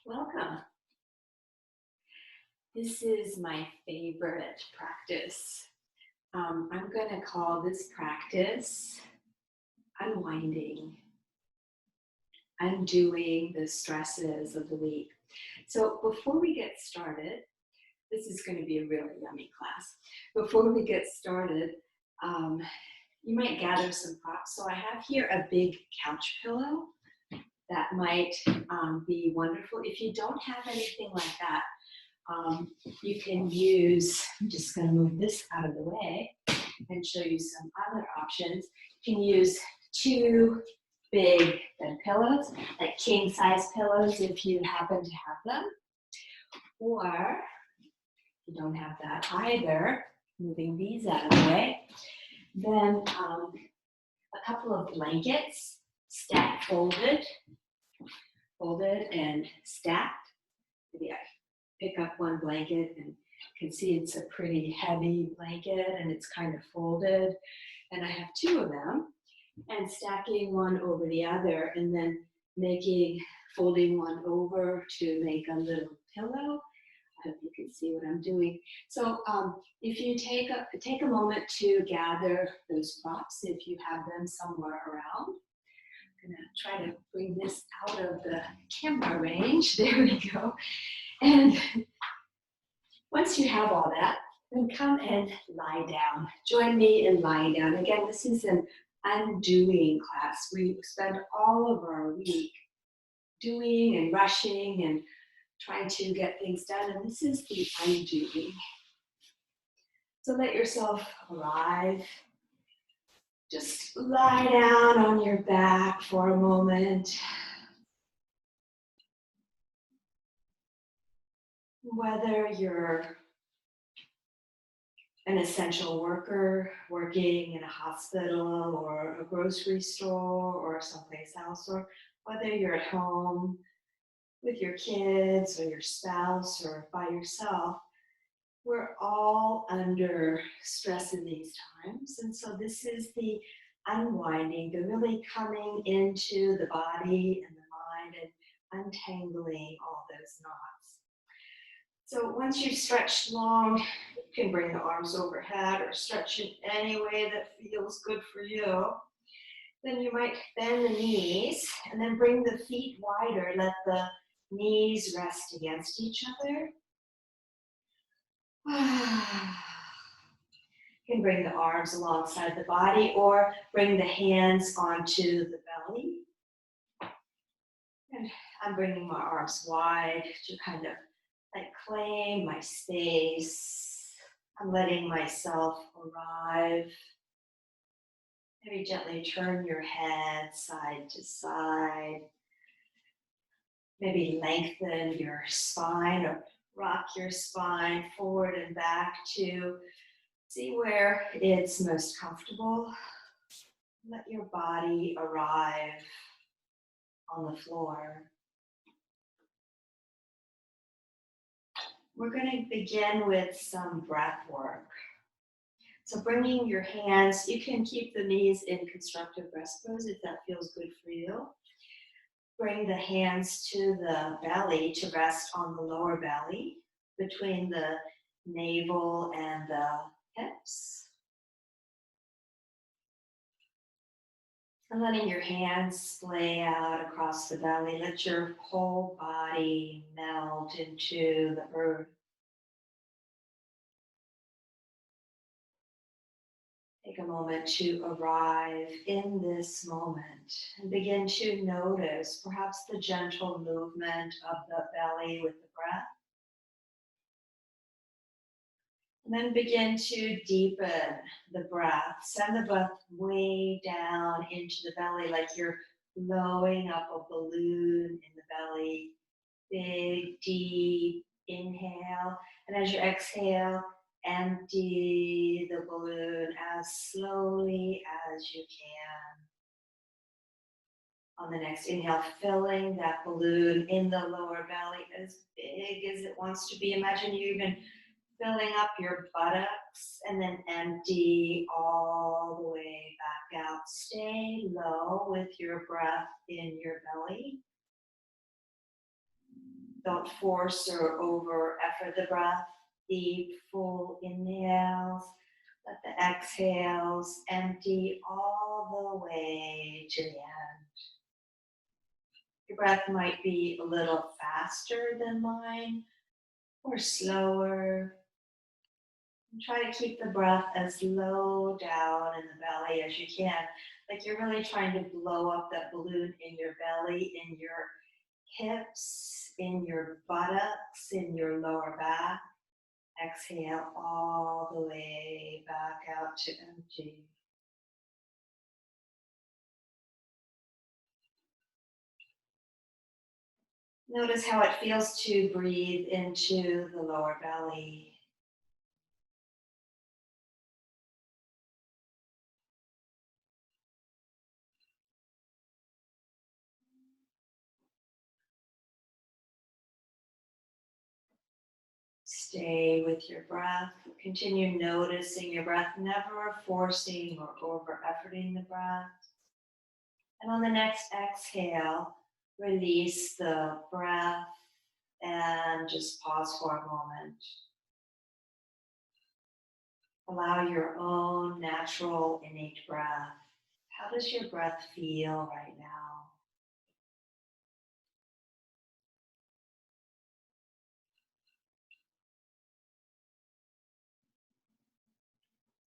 Welcome. This is my favorite practice. I'm going to call this practice unwinding, undoing the stresses of the week. So before we get started, this is going to be a really yummy class. Before we get started, you might gather some props. So I have here a big couch pillow. That might be wonderful. If you don't have anything like that, you can use, I'm just going to move this out of the way and show you some other options. You can use two big bed pillows, like king size pillows if you happen to have them. Or if you don't have that either, moving these out of the way, then a couple of blankets, stacked, folded and stacked. Maybe I pick up one blanket and can see it's a pretty heavy blanket and it's kind of folded. And I have two of them and stacking one over the other and then folding one over to make a little pillow. I hope you can see what I'm doing. So if you take a moment to gather those props, if you have them somewhere around. I'm gonna try to bring this out of the camera range. There we go. And once you have all that, then come and lie down. Join me in lying down. Again, this is an undoing class. We spend all of our week doing and rushing and trying to get things done, and this is the undoing. So let yourself arrive. Just lie down on your back for a moment. Whether you're an essential worker working in a hospital or a grocery store or someplace else, or whether you're at home with your kids or your spouse or by yourself, we're all under stress in these times. And so this is the unwinding, the really coming into the body and the mind and untangling all those knots. So once you've stretched long, you can bring the arms overhead or stretch in any way that feels good for you. Then you might bend the knees and then bring the feet wider. Let the knees rest against each other. You can bring the arms alongside the body or bring the hands onto the belly. And I'm bringing my arms wide to kind of like claim my space. I'm letting myself arrive. Maybe gently turn your head side to side. Maybe lengthen your spine or rock your spine forward and back to see where it's most comfortable. Let your body arrive on the floor. We're going to begin with some breath work. So bringing your hands, you can keep the knees in constructive rest pose if that feels good for you. Bring the hands to the belly to rest on the lower belly between the navel and the hips. And letting your hands splay out across the belly. Let your whole body melt into the earth. Take a moment to arrive in this moment and begin to notice perhaps the gentle movement of the belly with the breath. And then begin to deepen the breath. Send the breath way down into the belly like you're blowing up a balloon in the belly. Big, deep inhale. And as you exhale, empty the balloon as slowly as you can. On the next inhale, filling that balloon in the lower belly as big as it wants to be. Imagine you even filling up your buttocks and then empty all the way back out. Stay low with your breath in your belly. Don't force or over effort the breath. Deep, full inhales. Let the exhales empty all the way to the end. Your breath might be a little faster than mine or slower. And try to keep the breath as low down in the belly as you can. Like you're really trying to blow up that balloon in your belly, in your hips, in your buttocks, in your lower back. Exhale all the way back out to empty. Notice how it feels to breathe into the lower belly. Stay with your breath. Continue noticing your breath, never forcing or over efforting the breath. And on the next exhale, release the breath and just pause for a moment. Allow your own natural, innate breath. How does your breath feel right now?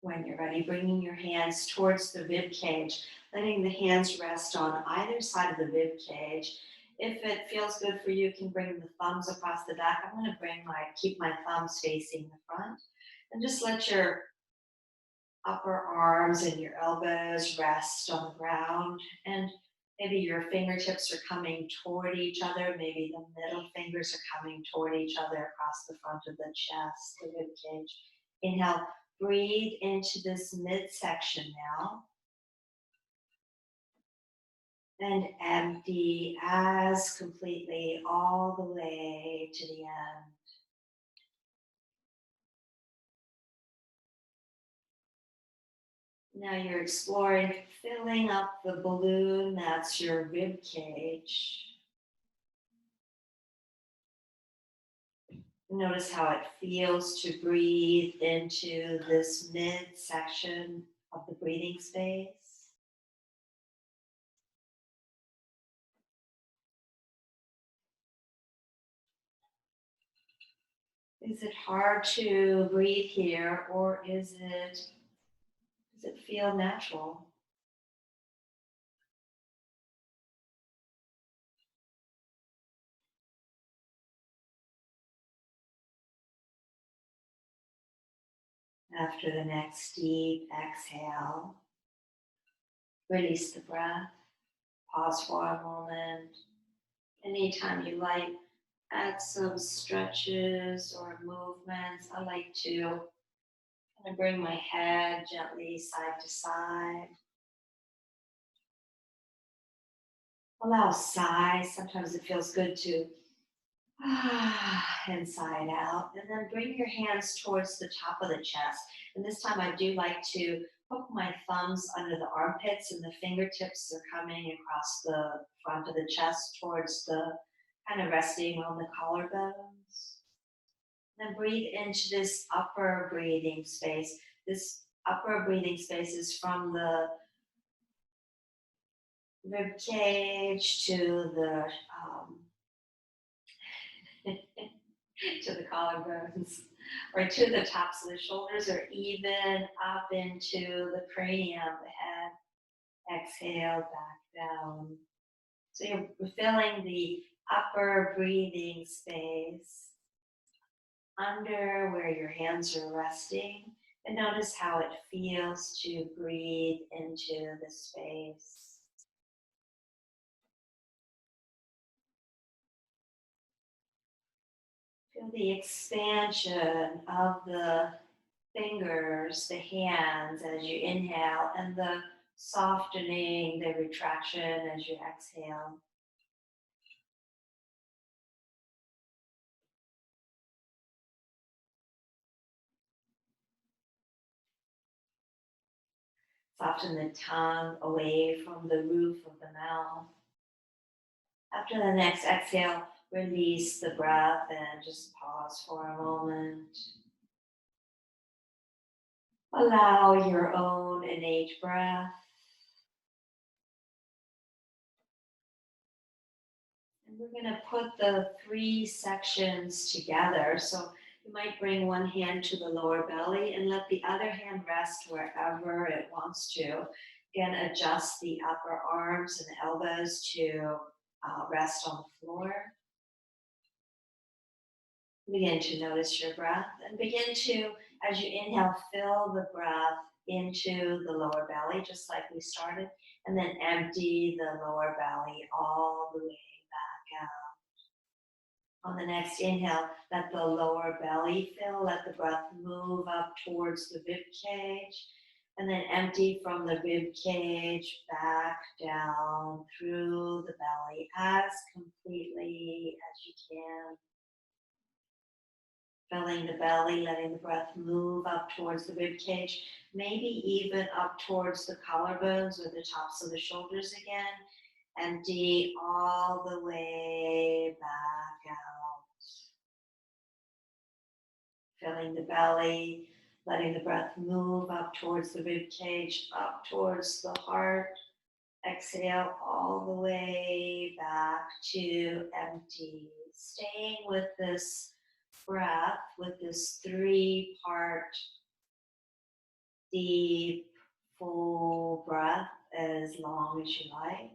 When you're ready, bringing your hands towards the rib cage, letting the hands rest on either side of the rib cage. If it feels good for you, you can bring the thumbs across the back. I'm going to keep my thumbs facing the front, and just let your upper arms and your elbows rest on the ground, and maybe your fingertips are coming toward each other. Maybe the middle fingers are coming toward each other across the front of the chest, the rib cage. Inhale, breathe into this midsection now. And empty as completely all the way to the end. Now you're exploring filling up the balloon that's your rib cage. Notice how it feels to breathe into this midsection of the breathing space. Is it hard to breathe here, or does it feel natural? After the next deep exhale, release the breath. Pause for a moment. Anytime you like, add some stretches or movements. I like to kind of bring my head gently side to side. Allow sighs. Sometimes it feels good to inside out. And then bring your hands towards the top of the chest. And this time I do like to hook my thumbs under the armpits, and the fingertips are coming across the front of the chest towards the kind of resting on the collarbones. Then breathe into this upper breathing space. This upper breathing space is from the rib cage to the to the collarbones, or to the tops of the shoulders, or even up into the cranium, the head. Exhale, back down. So you're filling the upper breathing space under where your hands are resting, and notice how it feels to breathe into the space. Feel the expansion of the fingers, the hands as you inhale, and the softening, the retraction as you exhale. Soften the tongue away from the roof of the mouth. After the next exhale, release the breath and just pause for a moment. Allow your own innate breath. And we're going to put the three sections together. So you might bring one hand to the lower belly and let the other hand rest wherever it wants to. Again, adjust the upper arms and elbows to rest on the floor. Begin to notice your breath and begin to, as you inhale, fill the breath into the lower belly, just like we started, and then empty the lower belly all the way back out. On the next inhale, let the lower belly fill, let the breath move up towards the rib cage, and then empty from the rib cage back down through the belly as completely as you can. Filling the belly, letting the breath move up towards the rib cage, maybe even up towards the collarbones or the tops of the shoulders again. Empty all the way back out. Filling the belly, letting the breath move up towards the rib cage, up towards the heart. Exhale all the way back to empty. Staying with this breath, with this three-part deep, full breath as long as you like.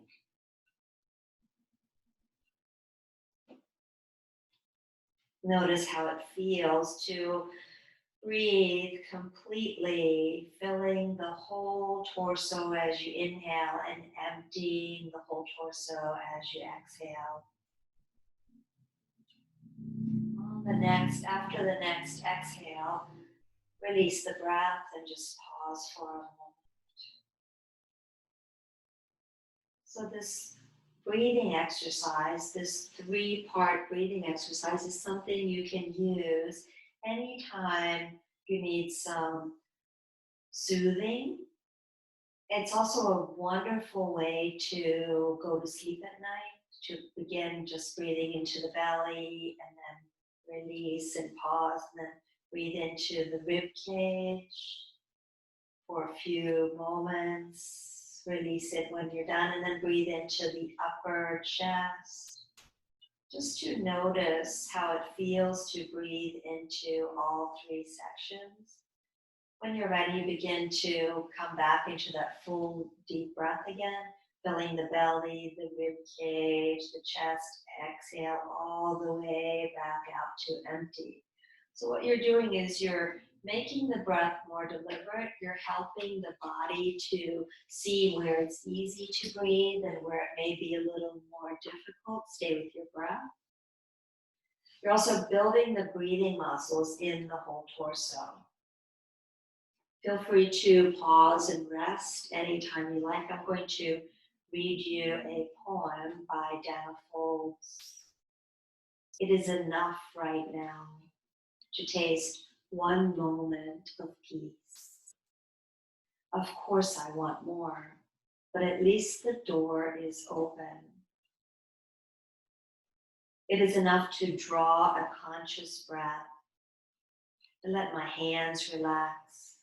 Notice how it feels to breathe completely, filling the whole torso as you inhale and emptying the whole torso as you exhale. After the next exhale, release the breath and just pause for a moment. So this breathing exercise, this three-part breathing exercise is something you can use anytime you need some soothing. It's also a wonderful way to go to sleep at night, to begin just breathing into the belly and then release and pause and then breathe into the rib cage for a few moments. Release it when you're done and then breathe into the upper chest. Just to notice how it feels to breathe into all three sections. When you're ready, you begin to come back into that full deep breath again, filling the belly, the rib cage, the chest. Exhale all the way back out to empty. So what you're doing is you're making the breath more deliberate. You're helping the body to see where it's easy to breathe and where it may be a little more difficult. Stay with your breath. You're also building the breathing muscles in the whole torso. Feel free to pause and rest anytime you like. I'm going to read you a poem by Dana Folds. It is enough right now to taste one moment of peace. Of course I want more, but at least the door is open. It is enough to draw a conscious breath and let my hands relax,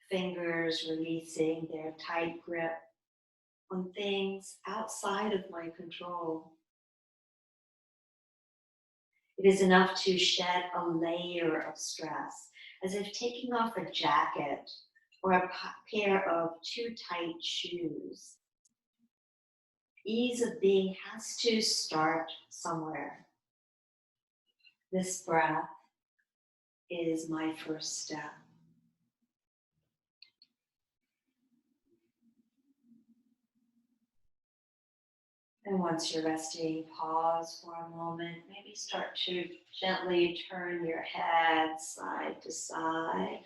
fingers releasing their tight grip on things outside of my control. It is enough to shed a layer of stress, as if taking off a jacket or a pair of too tight shoes. Ease of being has to start somewhere. This breath is my first step. And once you're resting, pause for a moment. Maybe start to gently turn your head side to side.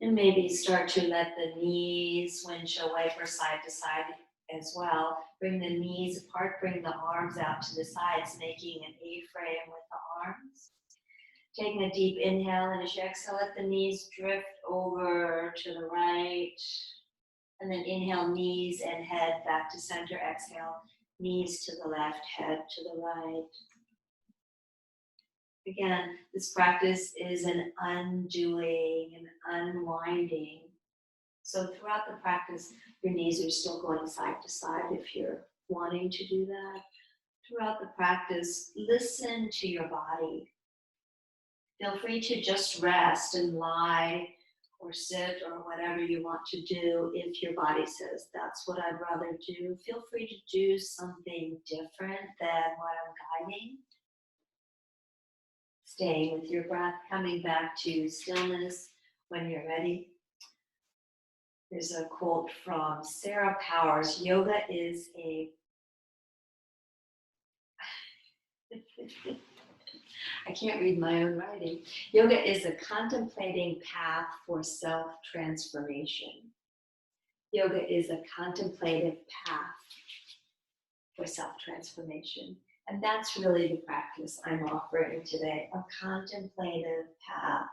And maybe start to let the knees, windshield wiper side to side as well. Bring the knees apart, bring the arms out to the sides, making an A-frame with the arms. Taking a deep inhale, and as you exhale, let the knees drift over to the right And then inhale, knees and head back to center. Exhale, knees to the left, head to the right. Again, this practice is an undoing and unwinding. So throughout the practice, your knees are still going side to side if you're wanting to do that. Throughout the practice, listen to your body. Feel free to just rest and lie or sit or whatever you want to do. If your body says, that's what I'd rather do, feel free to do something different than what I'm guiding. Staying with your breath, coming back to stillness when you're ready. There's a quote from Sarah Powers. Yoga is a I can't read my own writing. Yoga is a contemplating path for self-transformation. Yoga is a contemplative path for self-transformation. And that's really the practice I'm offering today, a contemplative path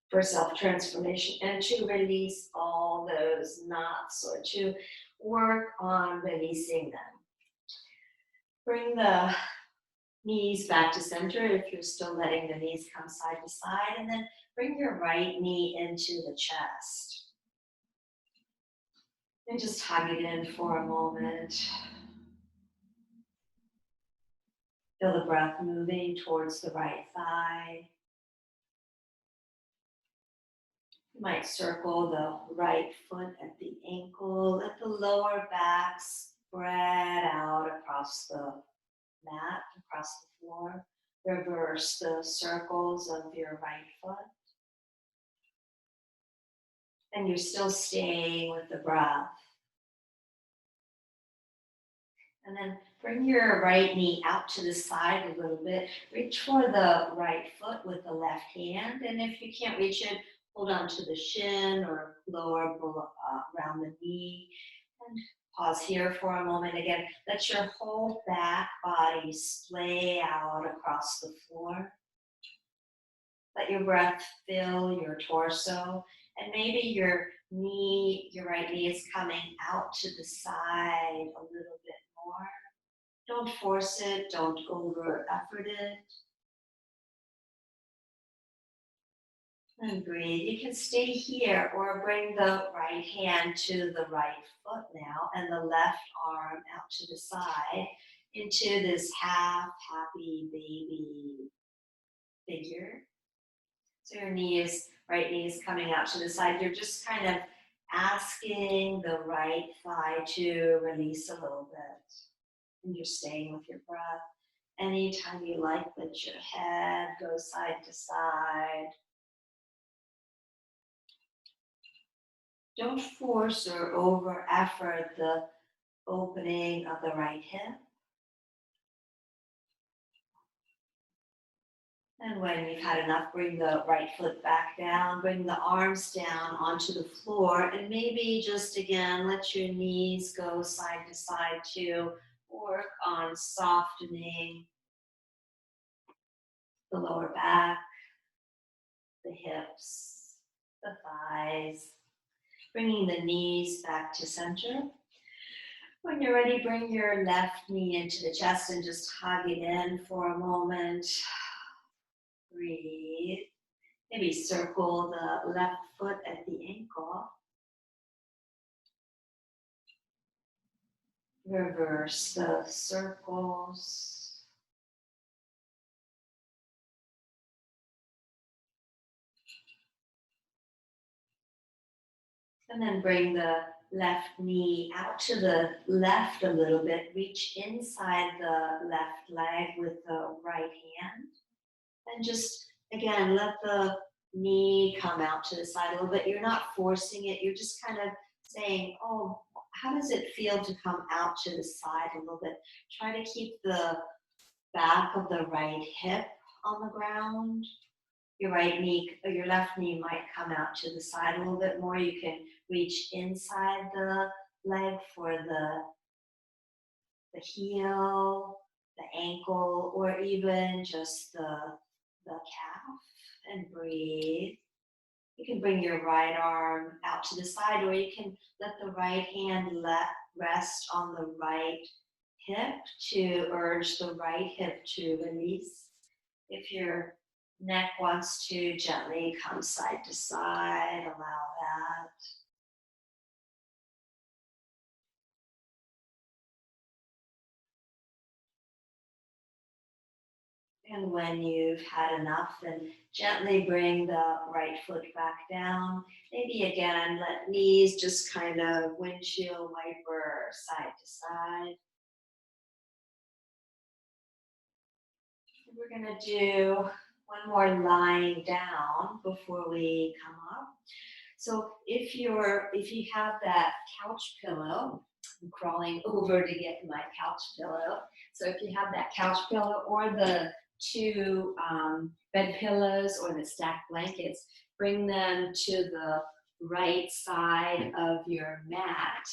for self-transformation and to release all those knots or to work on releasing them. Bring the knees back to center if you're still letting the knees come side to side, and then bring your right knee into the chest. And just hug it in for a moment. Feel the breath moving towards the right thigh. You might circle the right foot at the ankle. Let the lower back spread out across the mat, across the floor. Reverse the circles of your right foot. And you're still staying with the breath. And then bring your right knee out to the side a little bit. Reach for the right foot with the left hand. And if you can't reach it, hold on to the shin or lower around the knee. And pause here for a moment. Again, let your whole back body splay out across the floor. Let your breath fill your torso. And maybe your right knee is coming out to the side a little bit more. Don't force it, don't over effort it. And breathe. You can stay here or bring the right hand to the right foot now and the left arm out to the side into this half happy baby figure. So your right knee is coming out to the side. You're just kind of asking the right thigh to release a little bit. And you're staying with your breath. Anytime you like, let your head go side to side. Don't force or over effort the opening of the right hip. And when you've had enough, bring the right foot back down, bring the arms down onto the floor, and maybe just again, let your knees go side to side to work on softening the lower back, the hips, the thighs, bringing the knees back to center. When you're ready, bring your left knee into the chest and just hug it in for a moment. Breathe. Maybe circle the left foot at the ankle. Reverse the circles. And then bring the left knee out to the left a little bit. Reach inside the left leg with the right hand. And just, again, let the knee come out to the side a little bit. You're not forcing it. You're just kind of saying, oh, how does it feel to come out to the side a little bit? Try to keep the back of the right hip on the ground. Your right knee, or your left knee might come out to the side a little bit more. You can reach inside the leg for the heel, the ankle, or even just the calf, and breathe. You can bring your right arm out to the side, or you can let the right hand rest on the right hip to urge the right hip to release. If your neck wants to gently come side to side, allow that. And when you've had enough, then gently bring the right foot back down. Maybe again, let knees just kind of windshield wiper side to side. We're gonna do one more lying down before we come up. So if you have that couch pillow, I'm crawling over to get my couch pillow. So if you have that couch pillow or the two bed pillows or the stacked blankets, bring them to the right side of your mat,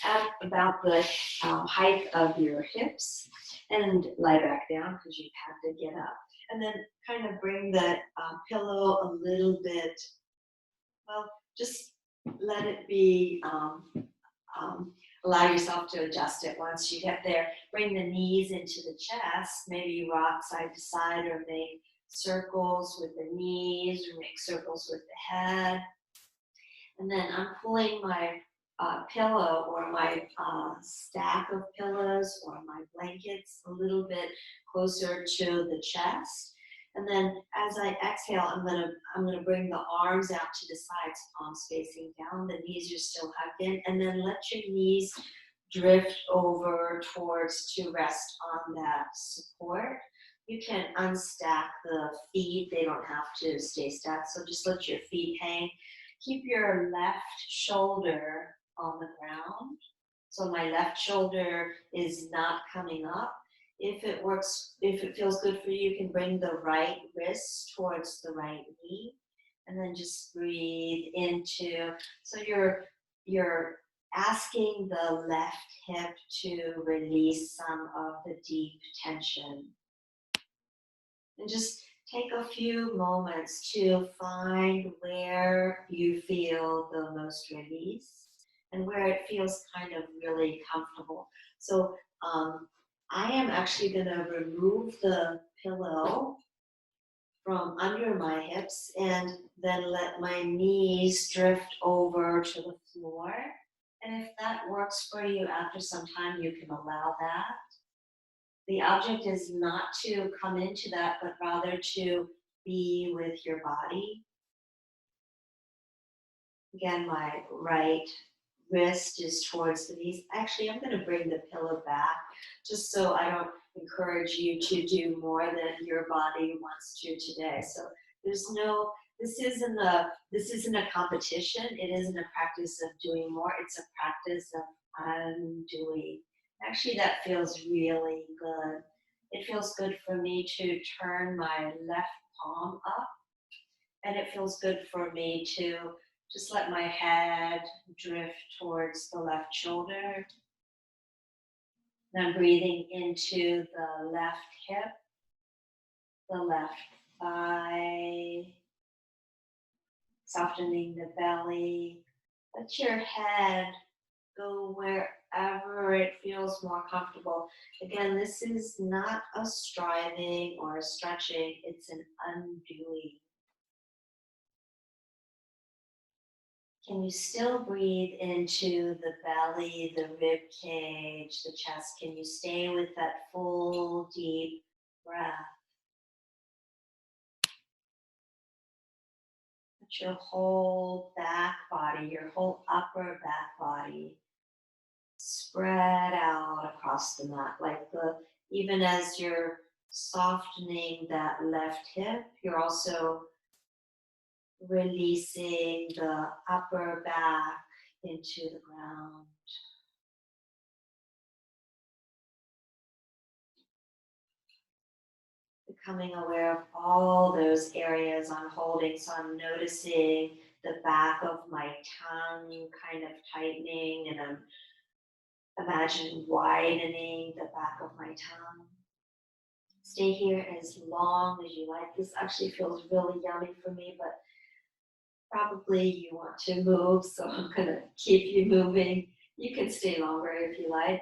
at about the height of your hips, and lie back down because you have to get up. And then kind of bring the pillow a little bit, well, just let it be, allow yourself to adjust it once you get there. Bring the knees into the chest, maybe rock side to side or make circles with the knees or make circles with the head. And then I'm pulling my pillow or my stack of pillows or my blankets a little bit closer to the chest. And then as I exhale, I'm gonna bring the arms out to the sides, palms facing down. The knees are still hugged in, and then let your knees drift over towards to rest on that support. You can unstack the feet; they don't have to stay stacked. So just let your feet hang. Keep your left shoulder on the ground. So my left shoulder is not coming up. If it feels good for you, you can bring the right wrist towards the right knee, and then just breathe into, so you're asking the left hip to release some of the deep tension. And just take a few moments to find where you feel the most release and where it feels kind of really comfortable. So I am actually going to remove the pillow from under my hips and then let my knees drift over to the floor. And if that works for you after some time, you can allow that. The object is not to come into that, but rather to be with your body. Again, my right wrist is towards the knees. Actually, I'm going to bring the pillow back just so I don't encourage you to do more than your body wants to today. So there's no, this isn't a competition. It isn't a practice of doing more. It's a practice of undoing. Actually, that feels really good. It feels good for me to turn my left palm up, and it feels good for me to just let my head drift towards the left shoulder. And I'm breathing into the left hip, the left thigh, softening the belly. Let your head go wherever it feels more comfortable. Again, this is not a striving or a stretching, it's an undoing. Can you still breathe into the belly, the rib cage, the chest? Can you stay with that full, deep breath? Let your whole back body, your whole upper back body spread out across the mat. Even as you're softening that left hip, you're also releasing the upper back into the ground. Becoming aware of all those areas I'm holding. So I'm noticing the back of my tongue kind of tightening, and I'm imagining widening the back of my tongue. Stay here as long as you like. This actually feels really yummy for me, but Probably you want to move, so I'm going to keep you moving. You can stay longer if you like.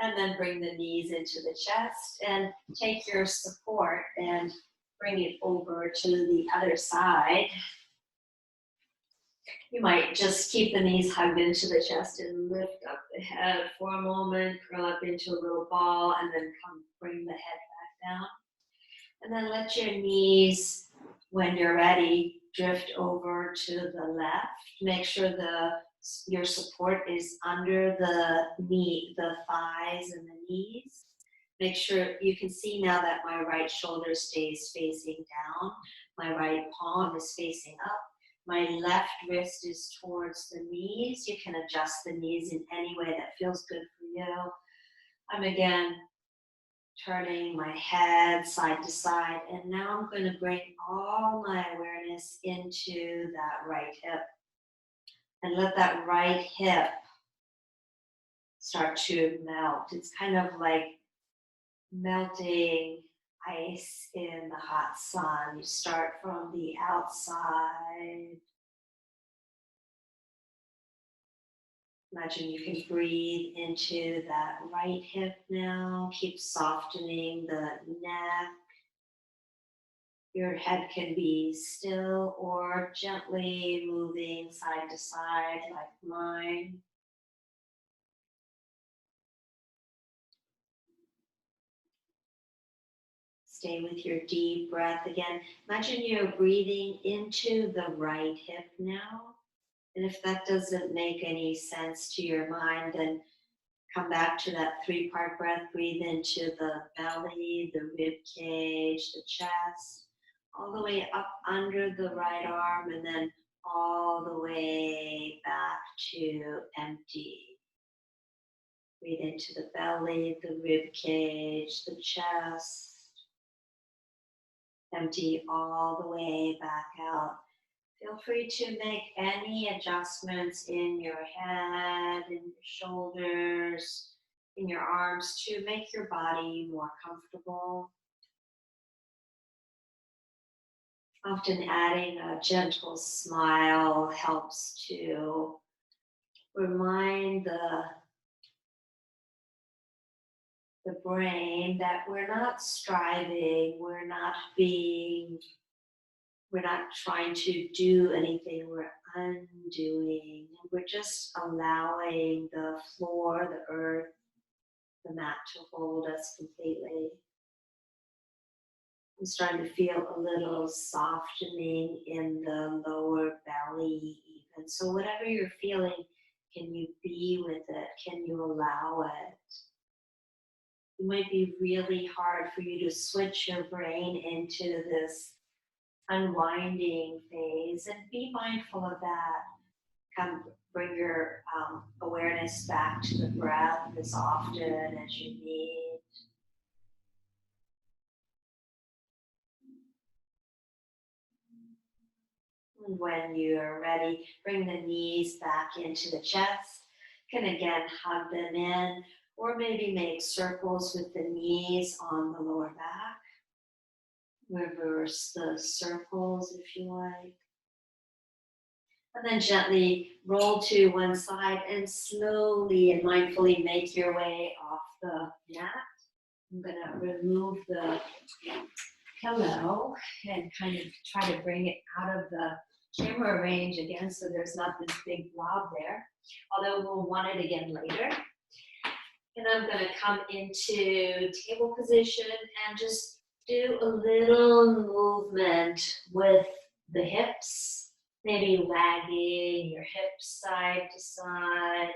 And then bring the knees into the chest and take your support and bring it over to the other side. You might just keep the knees hugged into the chest and lift up the head for a moment, curl up into a little ball, and then bring the head back down. And then let your knees, when you're ready, drift over to the left. Make sure your support is under the thighs and the knees. Make sure you can see now that my right shoulder stays facing down. My right palm is facing up. My left wrist is towards the knees. You can adjust the knees in any way that feels good for you. I'm again turning my head side to side, and now I'm going to bring all my awareness into that right hip. And let that right hip start to melt. It's kind of like melting ice in the hot sun. You start from the outside. Imagine you can breathe into that right hip now. Keep softening the neck. Your head can be still or gently moving side to side like mine. Stay with your deep breath again. Imagine you're breathing into the right hip now. And if that doesn't make any sense to your mind, then come back to that 3-part breath. Breathe into the belly, the rib cage, the chest, all the way up under the right arm, and then all the way back to empty. Breathe into the belly, the rib cage, the chest. Empty all the way back out. Feel free to make any adjustments in your head, in your shoulders, in your arms to make your body more comfortable. Often adding a gentle smile helps to remind the brain that we're not striving, we're not trying to do anything, we're undoing. We're just allowing the floor, the earth, the mat to hold us completely. I'm starting to feel a little softening in the lower belly even. So whatever you're feeling, can you be with it? Can you allow it? It might be really hard for you to switch your brain into this unwinding phase, and be mindful of that. Bring your awareness back to the breath as often as you need. And when you're ready, bring the knees back into the chest. You can again hug them in, or maybe make circles with the knees on the lower back. Reverse the circles if you like. And then gently roll to one side and slowly and mindfully make your way off the mat. I'm going to remove the pillow and kind of try to bring it out of the camera range again so there's not this big blob there, although we'll want it again later. And I'm going to come into table position and just do a little movement with the hips. Maybe wagging your hips side to side.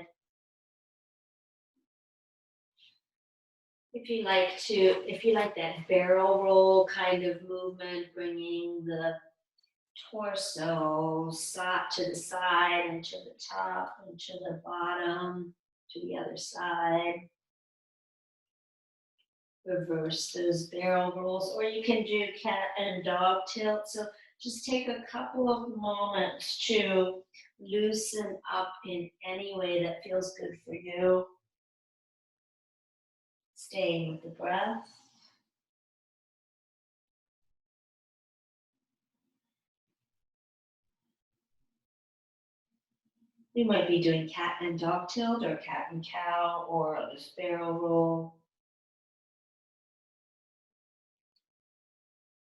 If you like that barrel roll kind of movement, bringing the torso to the side and to the top and to the bottom, to the other side. Reverse those barrel rolls, or you can do cat and dog tilt. So just take a couple of moments to loosen up in any way that feels good for you. Staying with the breath. We might be doing cat and dog tilt or cat and cow or the sparrow roll.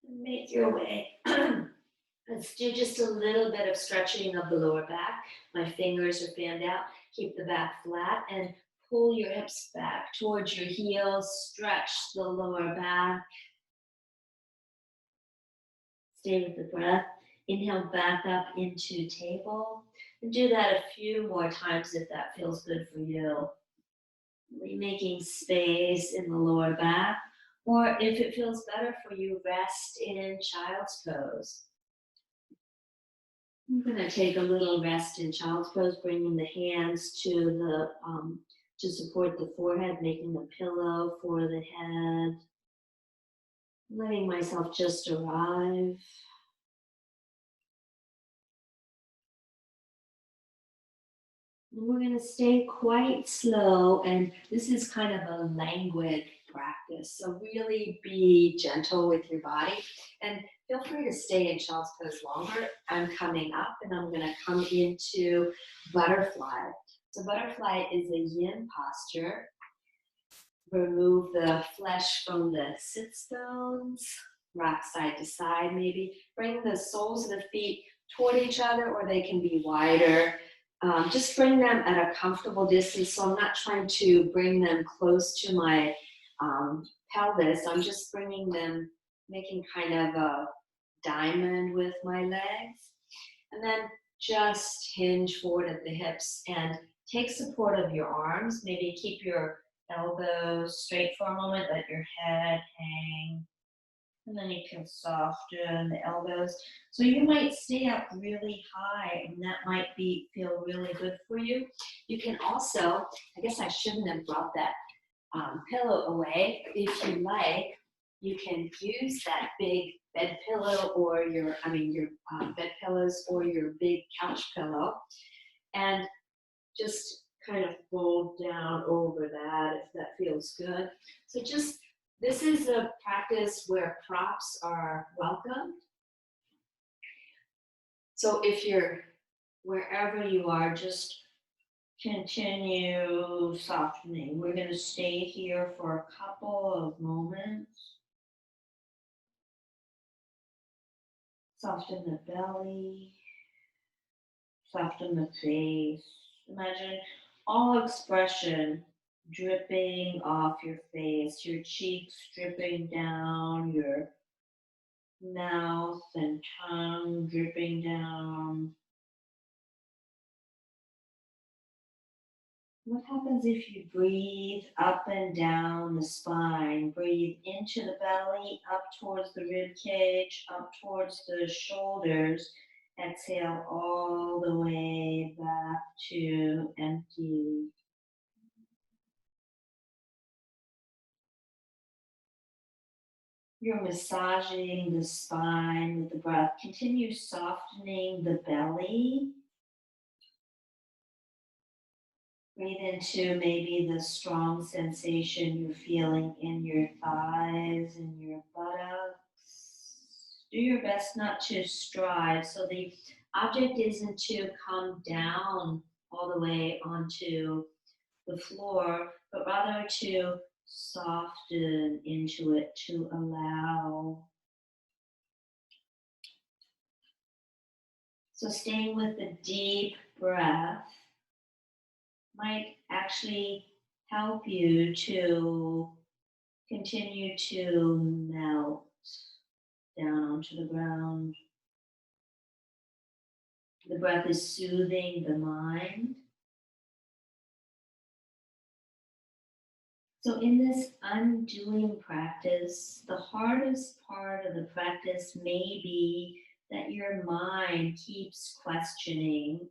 Make your way. Let's do just a little bit of stretching of the lower back. My fingers are fanned out. Keep the back flat and pull your hips back towards your heels. Stretch the lower back. Stay with the breath. Inhale back up into table. And do that a few more times if that feels good for you. Really making space in the lower back. Or if it feels better for you, rest in child's pose. I'm going to take a little rest in child's pose, bringing the hands to support the forehead, making the pillow for the head. Letting myself just arrive. And we're going to stay quite slow, and this is kind of a languid practice. So really be gentle with your body, and feel free to stay in child's pose longer. I'm coming up, and I'm going to come into butterfly. So butterfly is a yin posture. Remove the flesh from the sits bones, rock side to side maybe. Bring the soles of the feet toward each other, or they can be wider. Just bring them at a comfortable distance. So I'm not trying to bring them close to my pelvis. I'm just bringing them, making kind of a diamond with my legs. And then just hinge forward at the hips and take support of your arms. Maybe keep your elbows straight for a moment, let your head hang. And then you can soften the elbows. So you might stay up really high, and that might feel really good for you. You can also, I guess I shouldn't have brought that pillow away. If you like, you can use that big bed pillow or your bed pillows or your big couch pillow, and just kind of fold down over that if that feels good. So this is a practice where props are welcome. So if you're wherever you are, just continue softening. We're going to stay here for a couple of moments. Soften the belly, soften the face. Imagine all expression dripping off your face, your cheeks dripping down, your mouth and tongue dripping down. What happens if you breathe up and down the spine? Breathe into the belly, up towards the rib cage, up towards the shoulders. Exhale all the way back to empty. You're massaging the spine with the breath. Continue softening the belly. Breathe into maybe the strong sensation you're feeling in your thighs and your buttocks. Do your best not to strive. So the object isn't to come down all the way onto the floor, but rather to soften into it, to allow. So staying with the deep breath might actually help you to continue to melt down onto the ground. The breath is soothing the mind. So in this undoing practice, the hardest part of the practice may be that your mind keeps questioning,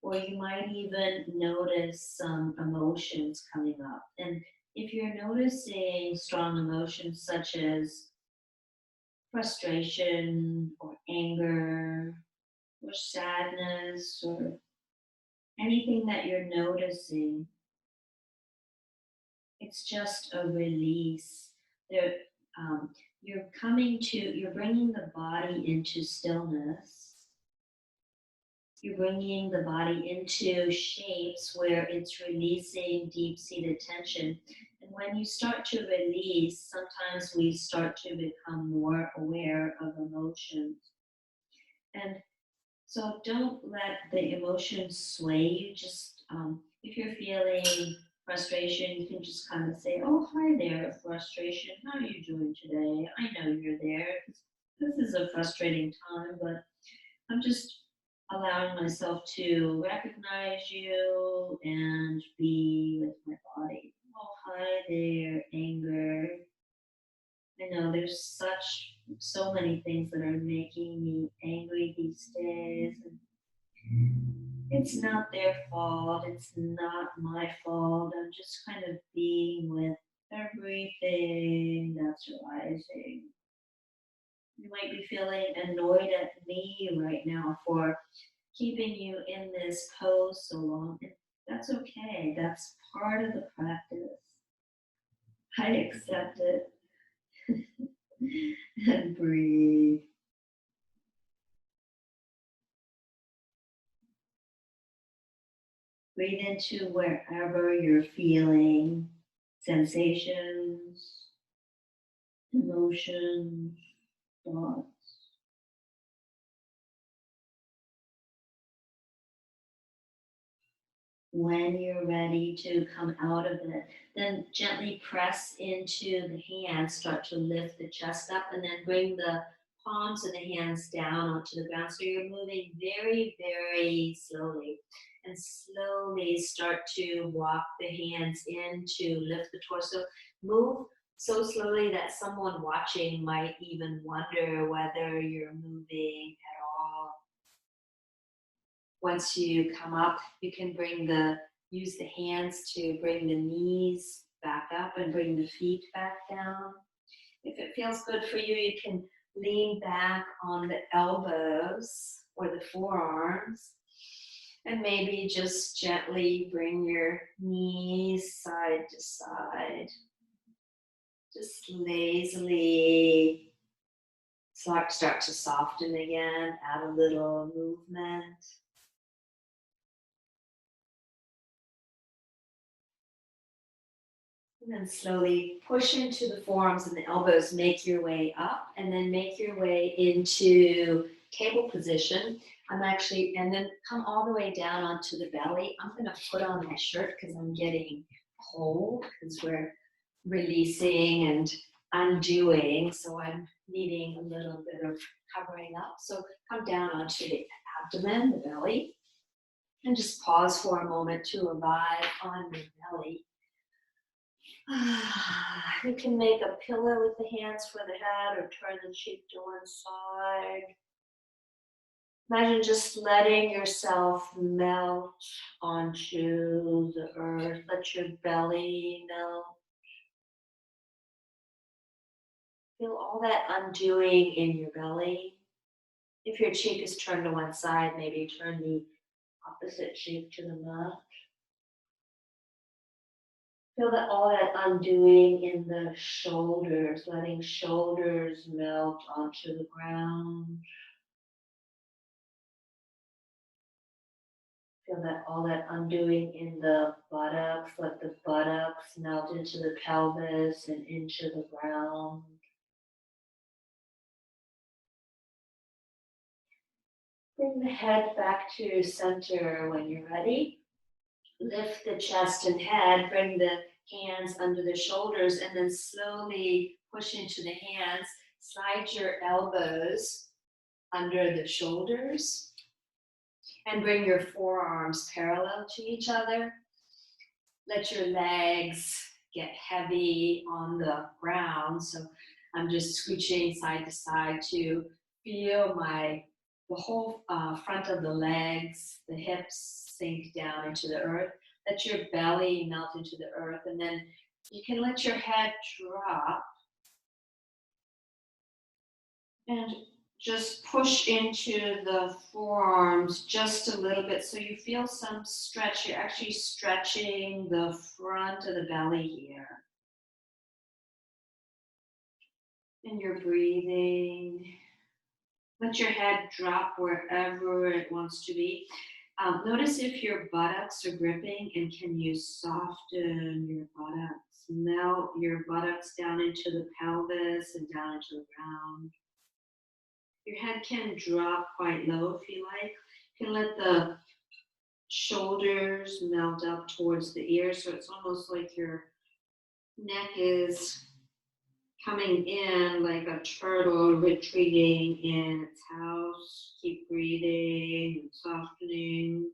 or you might even notice some emotions coming up. And if you're noticing strong emotions such as frustration or anger or sadness or anything that you're noticing, it's just a release. You're bringing the body into stillness. You're bringing the body into shapes where it's releasing deep-seated tension. And when you start to release, sometimes we start to become more aware of emotions. And so don't let the emotions sway you. Just if you're feeling frustration, you can just kind of say, "Oh, hi there, frustration. How are you doing today? I know you're there. This is a frustrating time, but I'm just allowing myself to recognize you and be with my body. Oh, hi there, anger. I know there's so many things that are making me angry these days. And it's not their fault. It's not my fault. I'm just kind of being with everything that's arising. You might be feeling annoyed at me right now for keeping you in this pose so long. That's okay. That's part of the practice. I accept it. And breathe. Breathe into wherever you're feeling sensations, emotions, thoughts. When you're ready to come out of it, then gently press into the hands, start to lift the chest up, and then bring the palms of the hands down onto the ground. So you're moving very, very slowly. And slowly start to walk the hands in to lift the torso. Move so slowly that someone watching might even wonder whether you're moving at all. Once you come up, you can use the hands to bring the knees back up and bring the feet back down. If it feels good for you, you can lean back on the elbows or the forearms and maybe just gently bring your knees side to side. Just lazily start to soften again, add a little movement. And then slowly push into the forearms and the elbows, make your way up, and then make your way into table position. And then come all the way down onto the belly. I'm going to put on my shirt because I'm getting cold because we're releasing and undoing. So I'm needing a little bit of covering up. So come down onto the abdomen, the belly, and just pause for a moment to arrive on your belly. You can make a pillow with the hands for the head or turn the cheek to one side. Imagine just letting yourself melt onto the earth. Let your belly melt. Feel all that undoing in your belly. If your cheek is turned to one side, maybe turn the opposite cheek to the left. Feel that all that undoing in the shoulders, letting shoulders melt onto the ground. Feel that all that undoing in the buttocks, let the buttocks melt into the pelvis and into the ground. Bring the head back to center when you're ready. Lift the chest and head, bring the hands under the shoulders, and then slowly push into the hands. Slide your elbows under the shoulders and bring your forearms parallel to each other. Let your legs get heavy on the ground. So I'm just scooching side to side to feel the whole front of the legs, the hips sink down into the earth. Let your belly melt into the earth, and then you can let your head drop and just push into the forearms just a little bit so you feel some stretch. You're actually stretching the front of the belly here. And you're breathing Let your head drop wherever it wants to be. Notice if your buttocks are gripping, and can you soften your buttocks? Melt your buttocks down into the pelvis and down into the ground. Your head can drop quite low if you like. You can let the shoulders melt up towards the ears, so it's almost like your neck is coming in like a turtle retreating in its house. Keep breathing and softening.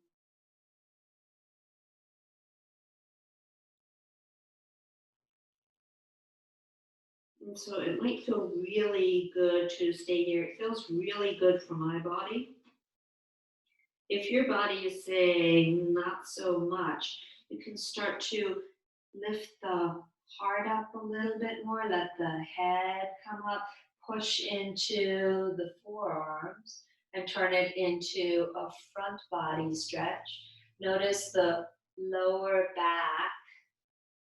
And so it might feel really good to stay here. It feels really good for my body. If your body is saying not so much, you can start to lift the heart up a little bit more, let the head come up, push into the forearms, and turn it into a front body stretch. Notice the lower back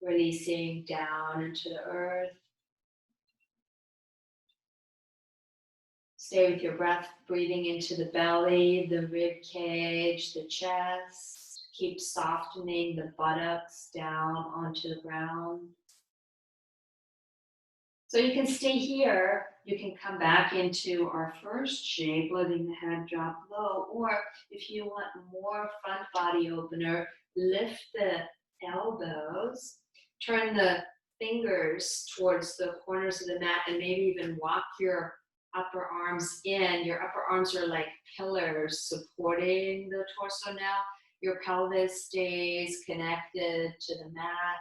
releasing down into the earth. Stay with your breath, breathing into the belly, the rib cage, the chest. Keep softening the buttocks down onto the ground. So you can stay here. You can come back into our first shape, letting the head drop low. Or if you want more front body opener, lift the elbows, turn the fingers towards the corners of the mat, and maybe even walk your upper arms in. Your upper arms are like pillars supporting the torso now. Your pelvis stays connected to the mat,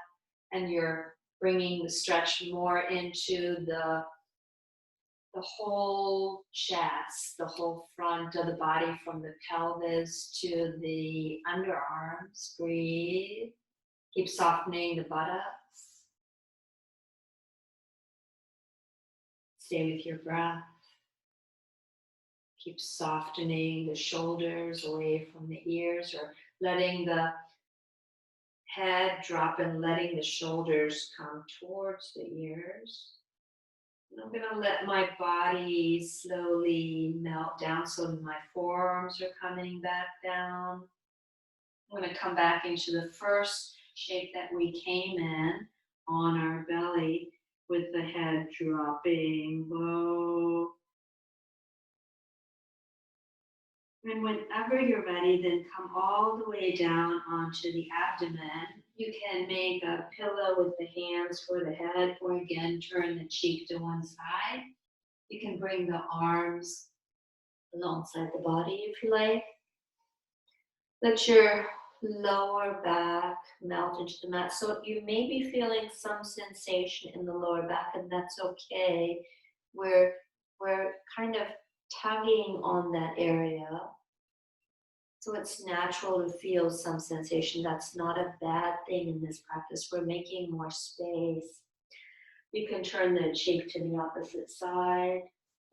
and you're bringing the stretch more into the whole chest, the whole front of the body, from the pelvis to the underarms. Breathe. Keep softening the buttocks. Stay with your breath. Keep softening the shoulders away from the ears, or letting the head drop and letting the shoulders come towards the ears. And I'm going to let my body slowly melt down, so my forearms are coming back down. I'm going to come back into the first shape that we came in, on our belly, with the head dropping low. And whenever you're ready, then come all the way down onto the abdomen. You can make a pillow with the hands for the head, or again, turn the cheek to one side. You can bring the arms alongside the body if you like. Let your lower back melt into the mat. So you may be feeling some sensation in the lower back, and that's okay. We're kind of tugging on that area. So it's natural to feel some sensation. That's not a bad thing in this practice. We're making more space. You can turn the cheek to the opposite side.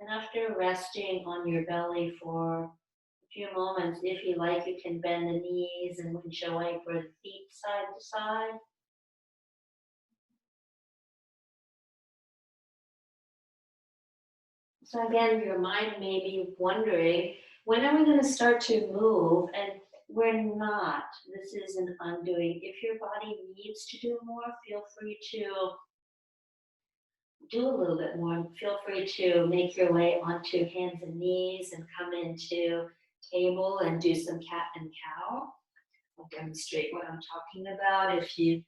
And after resting on your belly for a few moments, if you like, you can bend the knees and enjoy for the feet side to side. So again, your mind may be wondering, when are we going to start to move? And we're not. This is an undoing. If your body needs to do more, feel free to do a little bit more. Feel free to make your way onto hands and knees and come into table and do some cat and cow. I'll demonstrate what I'm talking about. If you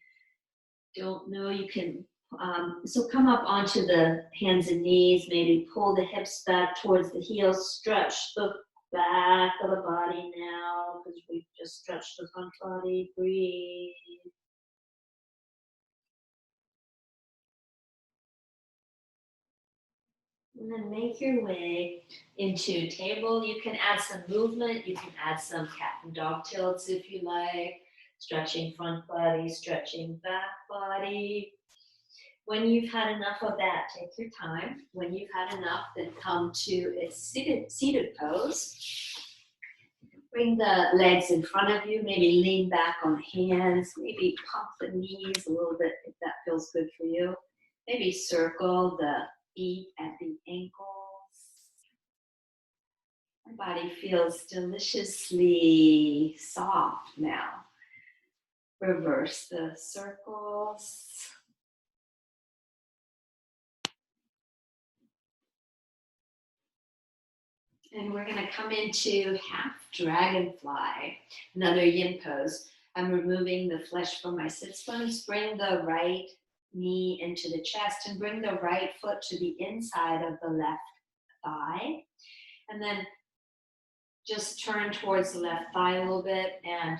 don't know, you can, so come up onto the hands and knees, maybe pull the hips back towards the heels, stretch the back of the body now, because we've just stretched the front body. Breathe. And then make your way into table. You can add some movement. You can add some cat and dog tilts if you like. Stretching front body, stretching back body. When you've had enough of that, take your time. When you've had enough, then come to a seated pose. Bring the legs in front of you. Maybe lean back on the hands. Maybe pump the knees a little bit if that feels good for you. Maybe circle the feet at the ankles. My body feels deliciously soft now. Reverse the circles. And we're going to come into half dragonfly, another yin pose. I'm removing the flesh from my sits bones. Bring the right knee into the chest and bring the right foot to the inside of the left thigh. And then just turn towards the left thigh a little bit and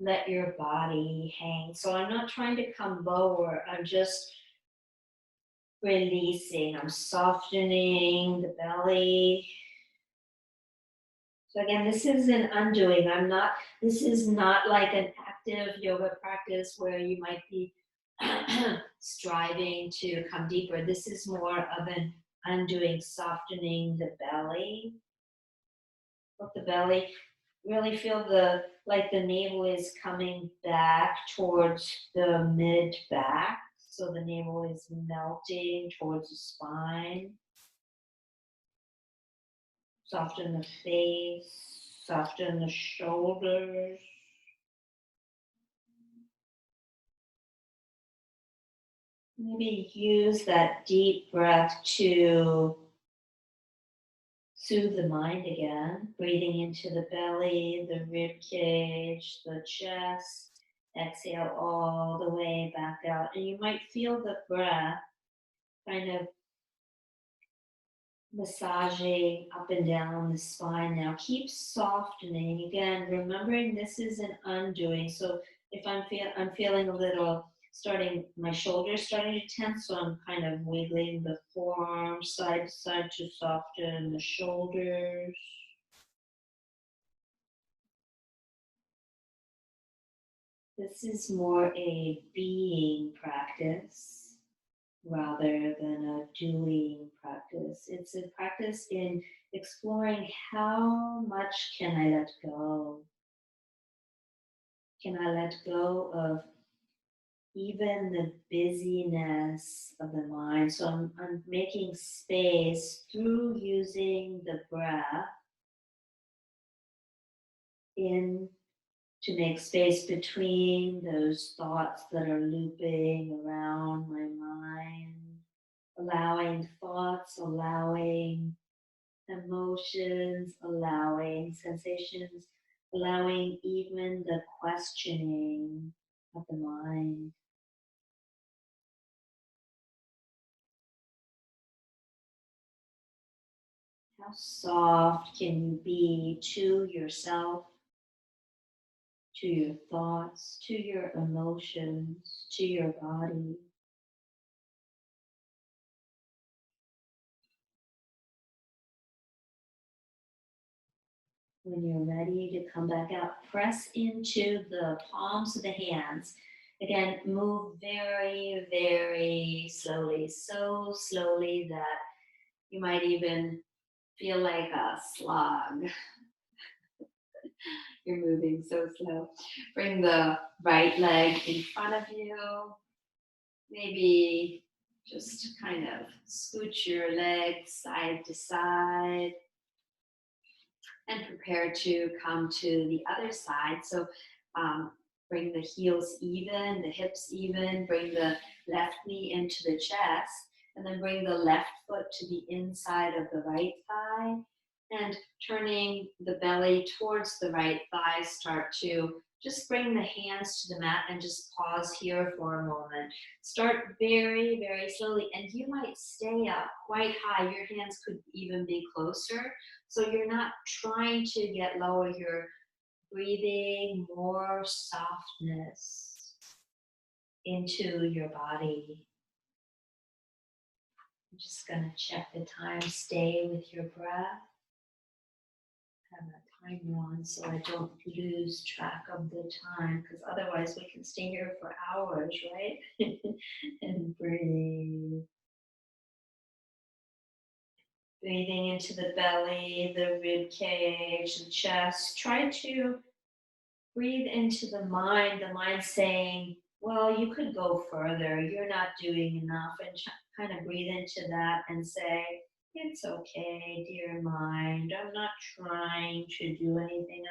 let your body hang. So I'm not trying to come lower. I'm just releasing. I'm softening the belly. So again, this is an undoing. This is not like an active yoga practice where you might be striving to come deeper. This is more of an undoing, softening the belly. Let the belly really feel like the navel is coming back towards the mid back. So the navel is melting towards the spine. Soften the face, soften the shoulders. Maybe use that deep breath to soothe the mind again, breathing into the belly, the rib cage, the chest. Exhale all the way back out. And you might feel the breath kind of massaging up and down the spine now. Keep softening. Again, remembering this is an undoing. So if I'm feeling a little my shoulders starting to tense, so I'm kind of wiggling the forearms side to side to soften the shoulders. This is more a being practice rather than a doing practice. It's a practice in exploring how much can I let go? Can I let go of even the busyness of the mind? So I'm making space through using the breath in to make space between those thoughts that are looping around my mind, allowing thoughts, allowing emotions, allowing sensations, allowing even the questioning of the mind. How soft can you be to yourself, to your thoughts, to your emotions, to your body? When you're ready to come back out, press into the palms of the hands. Again, move very, very slowly, so slowly that you might even feel like a slug. You're moving so slow. Bring the right leg in front of you. Maybe just kind of scooch your legs side to side and prepare to come to the other side. So bring the heels even, the hips even, bring the left knee into the chest, and then bring the left foot to the inside of the right thigh. And turning the belly towards the right thigh, start to just bring the hands to the mat and just pause here for a moment. Start very, very slowly, and you might stay up quite high. Your hands could even be closer. So you're not trying to get lower, you're breathing more softness into your body. I'm just going to check the time. Stay with your breath. Have a timer on so I don't lose track of the time, because otherwise we can stay here for hours, right? And breathe. Breathing into the belly, the rib cage, the chest. Try to breathe into the mind saying, well, you could go further, you're not doing enough, and kind of breathe into that and say, It's okay, dear mind. I'm not trying to do anything.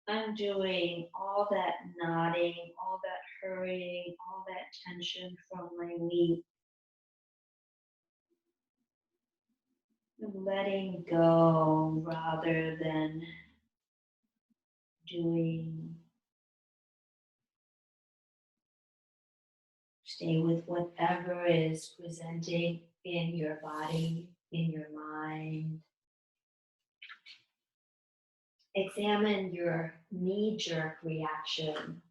I'm doing all that nodding, all that hurrying, all that tension from my week. I'm letting go rather than doing. Stay with whatever is presenting in your body, in your mind. Examine your knee-jerk reaction.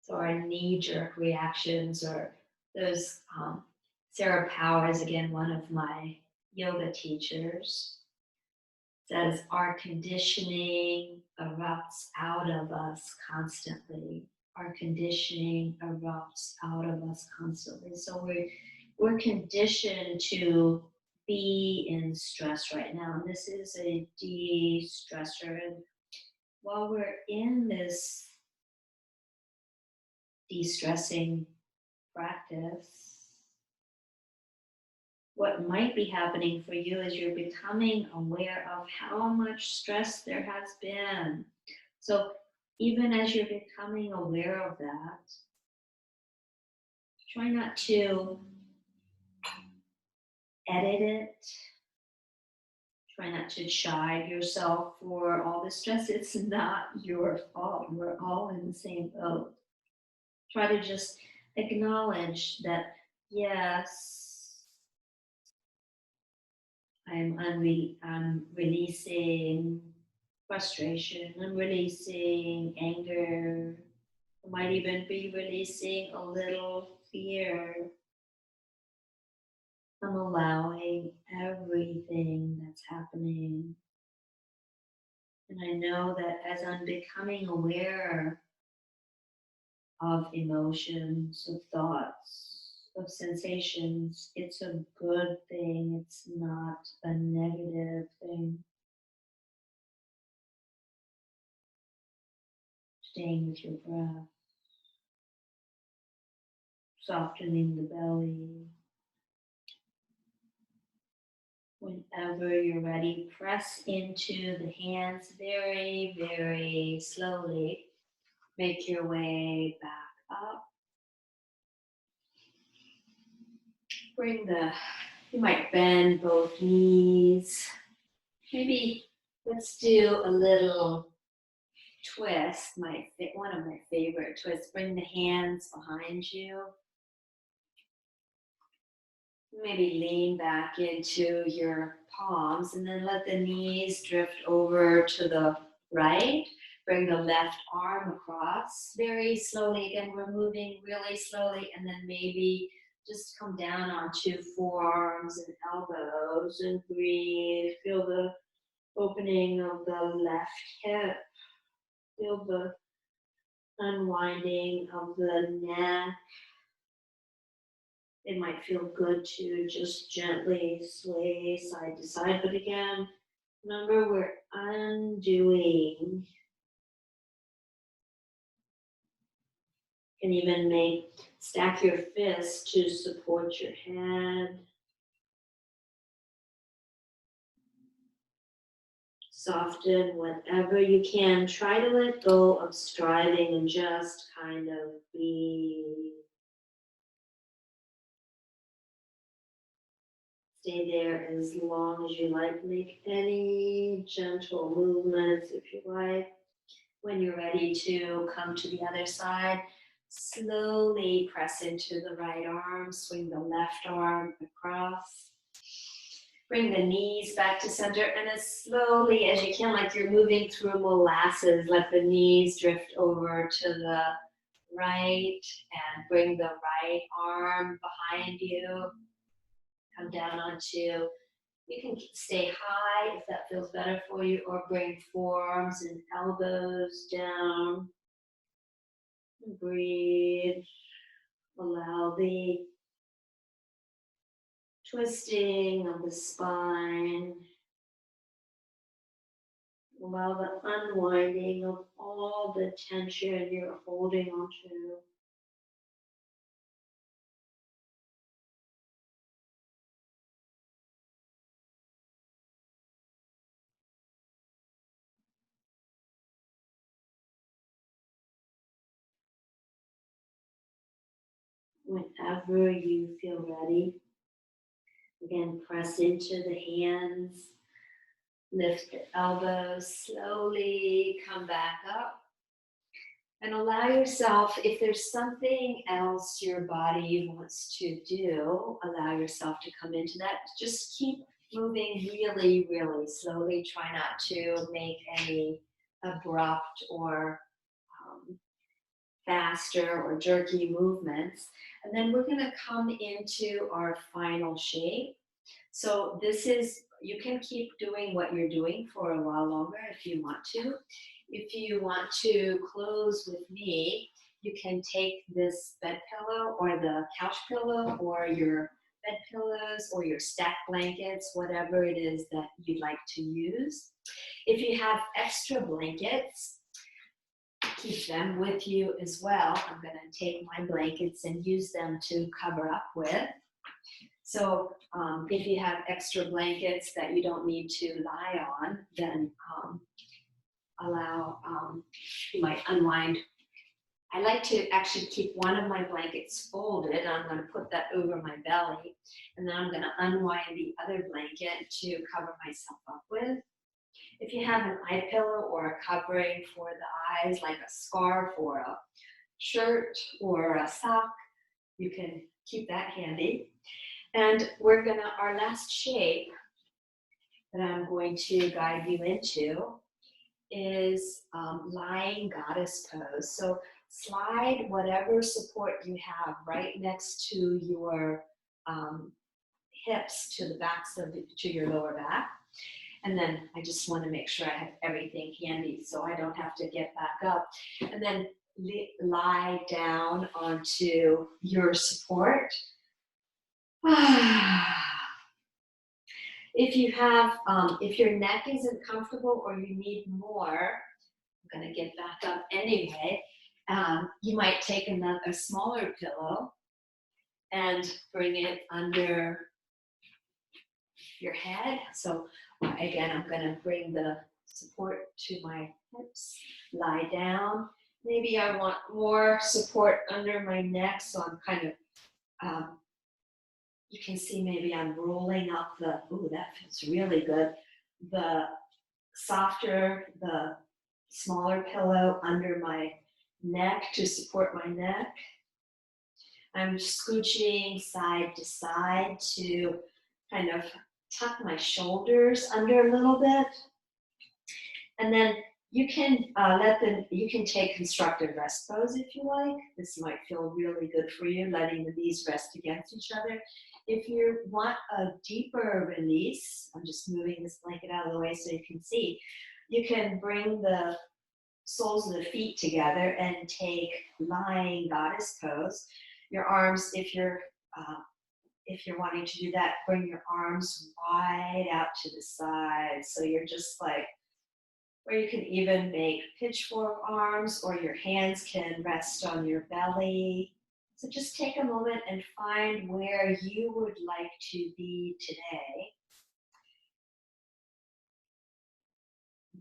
So our knee-jerk reactions are those, Sarah Powers, again, one of my yoga teachers, says our conditioning erupts out of us constantly. Our conditioning erupts out of us constantly. So we're conditioned to be in stress right now. And this is a de-stressor. And while we're in this de-stressing practice, what might be happening for you is you're becoming aware of how much stress there has been. So even as you're becoming aware of that, try not to edit it. Try not to chide yourself for all the stress. It's not your fault. We're all in the same boat. Try to just acknowledge that, yes, I'm releasing frustration, I'm releasing anger, I might even be releasing a little fear. I'm allowing everything that's happening. And I know that as I'm becoming aware of emotions, of thoughts, of sensations, it's a good thing. It's not a negative thing. Staying with your breath, softening the belly. Whenever you're ready, press into the hands very, very slowly. Make your way back up. You might bend both knees. Maybe let's do a little twist, one of my favorite twists. Bring the hands behind you. Maybe lean back into your palms and then let the knees drift over to the right. Bring the left arm across very slowly. Again, we're moving really slowly, and then maybe just come down onto forearms and elbows and breathe. Feel the opening of the left hip. Feel the unwinding of the neck. It might feel good to just gently sway side to side. But again, remember we're undoing. You can even stack your fists to support your head. Soften whatever you can. Try to let go of striving and just kind of be. Stay there as long as you like. Make any gentle movements if you like. When you're ready to come to the other side, slowly press into the right arm, swing the left arm across. Bring the knees back to center, and as slowly as you can, like you're moving through molasses, let the knees drift over to the right and bring the right arm behind you. Come down onto, you can stay high if that feels better for you, or bring forearms and elbows down. Breathe. Allow the twisting of the spine. Allow the unwinding of all the tension you're holding onto. Whenever you feel ready, again, press into the hands, lift the elbows slowly, come back up. And allow yourself, if there's something else your body wants to do, allow yourself to come into that. Just keep moving really, really slowly. Try not to make any abrupt or faster or jerky movements. And then we're going to come into our final shape. So this is, you can keep doing what you're doing for a while longer if you want to. If you want to close with me, you can take this bed pillow or the couch pillow or your bed pillows or your stacked blankets, whatever it is that you'd like to use. If you have extra blankets, keep them with you as well. I'm going to take my blankets and use them to cover up with. So if you have extra blankets that you don't need to lie on, then you might unwind. I like to actually keep one of my blankets folded, and I'm going to put that over my belly, and then I'm going to unwind the other blanket to cover myself up with. If you have an eye pillow or a covering for the eyes, like a scarf or a shirt or a sock, you can keep that handy. And we're gonna, our last shape that I'm going to guide you into is lying goddess pose. So slide whatever support you have right next to your hips, to the backs of to your lower back. And then I just want to make sure I have everything handy so I don't have to get back up. And then lie down onto your support. If you have, if your neck isn't comfortable or you need more, I'm gonna get back up anyway. You might take a smaller pillow and bring it under your head. So again, I'm gonna bring the support to my hips, lie down. Maybe I want more support under my neck, so I'm kind of, you can see maybe I'm rolling up the, ooh, that feels really good. The softer, the smaller pillow under my neck to support my neck. I'm scooching side to side to kind of tuck my shoulders under a little bit. And then you can you can take constructive rest pose if you like. This might feel really good for you, letting the knees rest against each other. If you want a deeper release, I'm just moving this blanket out of the way so you can see, you can bring the soles of the feet together and take lying goddess pose. Your arms, if you're wanting to do that, bring your arms wide out to the side. So you're just like, or you can even make pitchfork arms, or your hands can rest on your belly. So just take a moment and find where you would like to be today.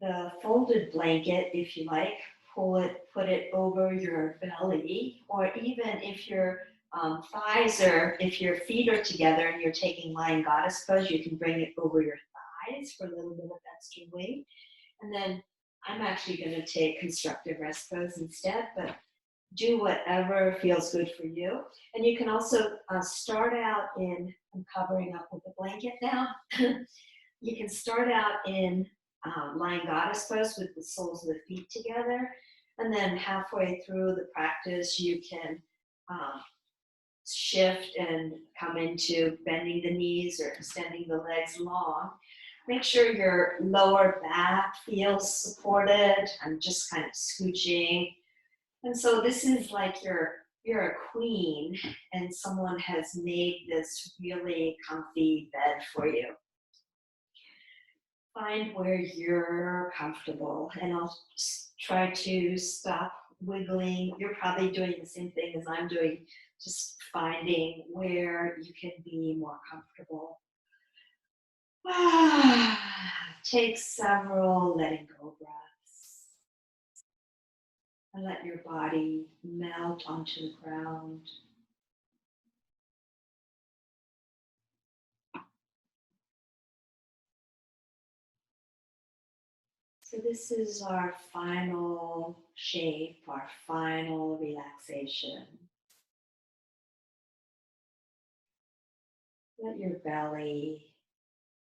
The folded blanket, if you like, put it over your belly, or even if your thighs are, if your feet are together and you're taking lying goddess pose, you can bring it over your thighs for a little bit of extra weight. And then I'm actually going to take constructive rest pose instead, but do whatever feels good for you. And you can also start out in, I'm covering up with a blanket now. You can start out in lying goddess pose with the soles of the feet together. And then halfway through the practice, you can shift and come into bending the knees or extending the legs long. Make sure your lower back feels supported. I'm just kind of scooching. And so this is like you're a queen and someone has made this really comfy bed for you. Find where you're comfortable, and I'll try to stop wiggling. You're probably doing the same thing as I'm doing, just finding where you can be more comfortable. Take several letting go breaths. And let your body melt onto the ground. So this is our final shape, our final relaxation. Let your belly